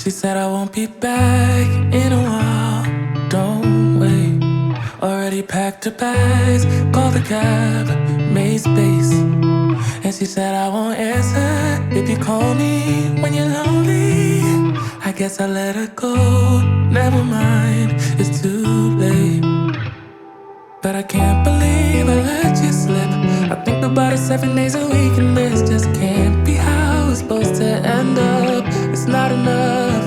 She said I won't be back in a while, don't wait. Already packed her bags, called the cab, made space. And she said I won't answer if you call me when you're lonely. I guess I let her go, never mind, it's too late. But I can't believe I let you slip. I think about it 7 days a week, and this just can't be how it's supposed to end up. It's not enough.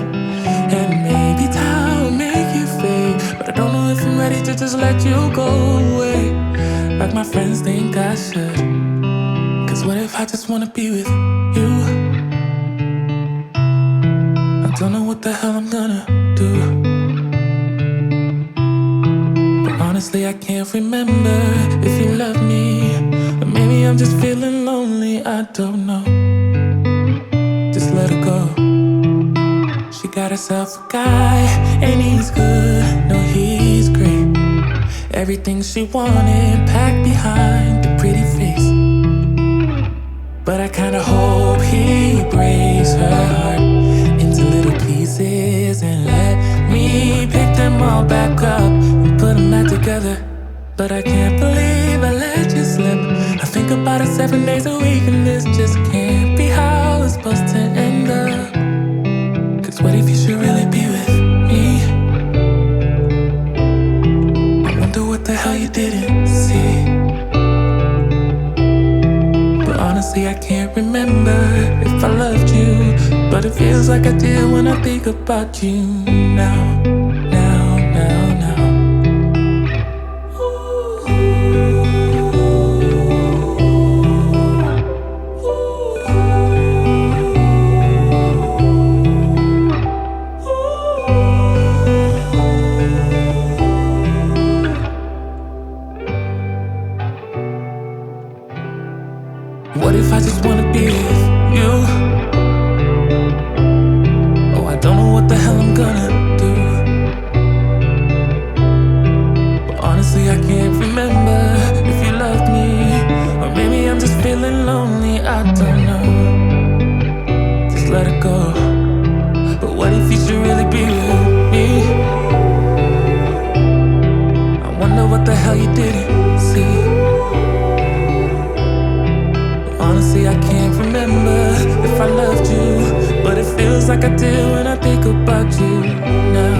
And maybe time will make you fade, but I don't know if I'm ready to just let you go away like my friends think I should. Cause what if I just wanna be with you? I don't know what the hell I'm gonna do. Honestly, I can't remember if you love me, or maybe I'm just feeling lonely, I don't know. Just let her go. She got herself a guy, and he's good, no, he's great. Everything she wanted packed behind the pretty face. But I kinda hope he breaks her heart into little pieces and let me pick them all back up and put them back together. But I can't believe I let you slip. I think about it 7 days a week, and this just can't be how it's supposed to end up. Cause what if you should really be with me? I wonder what the hell you didn't see. But honestly, I can't remember if I loved you, but it feels like I did when I think about you now. What if I just wanna be with you? Oh, I don't know what the hell I'm gonna do. But honestly, I can't remember if you loved me, or maybe I'm just feeling lonely, I don't know. Just let it go. But what if you should really be with me? I wonder what the hell you didn't see. Honestly, I can't remember if I loved you, but it feels like I did when I think about you now.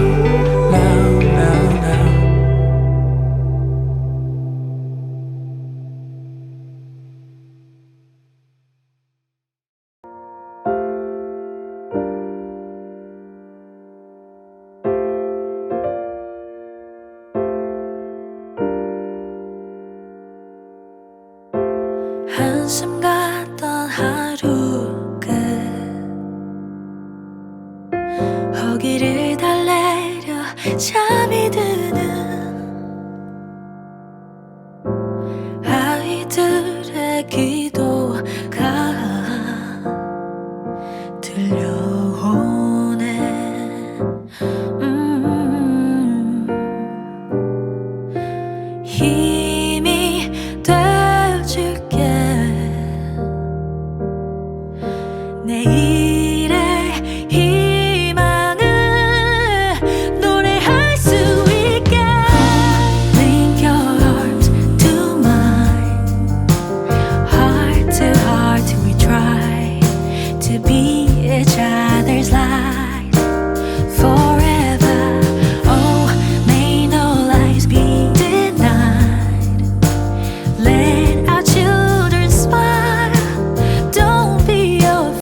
한숨 같던 하루 끝 허기를 달래려 잠이 드는 아이들의 기도가 들려오네. 이